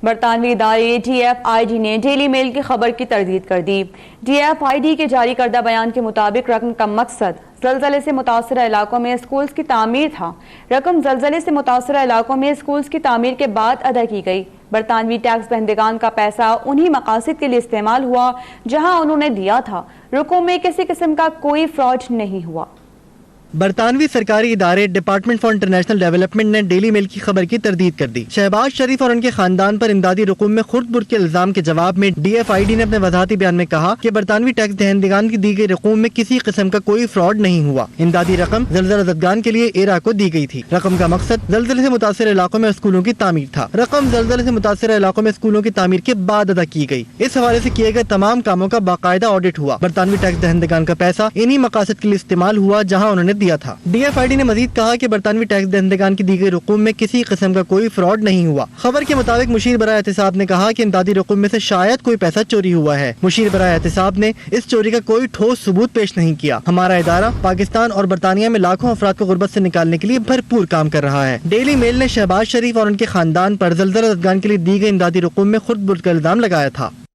برطانوی ادارے DFID نے ڈیلی میل کی خبر کی تردید کر دی۔ DFID کے جاری کردہ بیان کے مطابق رقم کا مقصد زلزلے سے متاثرہ علاقوں میں اسکولز کی تعمیر تھا۔ رقم زلزلے سے متاثرہ علاقوں میں اسکولز کی تعمیر کے بعد ادا کی گئی۔ برطانوی ٹیکس دہندگان کا پیسہ انہی مقاصد کے لیے استعمال ہوا جہاں انہوں نے دیا تھا۔ رقم میں کسی قسم کا کوئی فراڈ نہیں ہوا۔ برطانوی سرکاری ادارے ڈپارٹمنٹ فار انٹرنیشنل ڈیولپمنٹ نے ڈیلی میل کی خبر کی تردید کر دی۔ شہباز شریف اور ان کے خاندان پر امدادی رقوم میں خرد برد کے الزام کے جواب میں DFID نے اپنے وضاحتی بیان میں کہا کہ برطانوی ٹیکس دہندگان کی دی گئی رقوم میں کسی قسم کا کوئی فراڈ نہیں ہوا۔ امدادی رقم زلزلہ زدگان کے لیے ایرا کو دی گئی تھی۔ رقم کا مقصد زلزلے سے متاثرہ علاقوں میں اسکولوں کی تعمیر تھا۔ رقم زلزلے سے متاثرہ علاقوں میں اسکولوں کی تعمیر کے بعد ادا کی گئی۔ اس حوالے سے کیے گئے تمام کاموں کا باقاعدہ آڈٹ ہوا۔ برطانوی ٹیکس دہندگان کا پیسہ انہی مقاصد کے لیے استعمال ہوا جہاں انہوں نے دیا تھا۔ DFID نے مزید کہا کہ برطانوی ٹیکس دہندگان کی دی گئی رقوم میں کسی قسم کا کوئی فراڈ نہیں ہوا۔ خبر کے مطابق مشیر برائے احتساب نے کہا کہ امدادی رقوم میں سے شاید کوئی پیسہ چوری ہوا ہے۔ مشیر برائے احتساب نے اس چوری کا کوئی ٹھوس ثبوت پیش نہیں کیا۔ ہمارا ادارہ پاکستان اور برطانیہ میں لاکھوں افراد کو غربت سے نکالنے کے لیے بھرپور کام کر رہا ہے۔ ڈیلی میل نے شہباز شریف اور ان کے خاندان پر زلزلہ زدگان کے لیے دی گئی امدادی رقوم میں خرد برد کا الزام لگایا تھا۔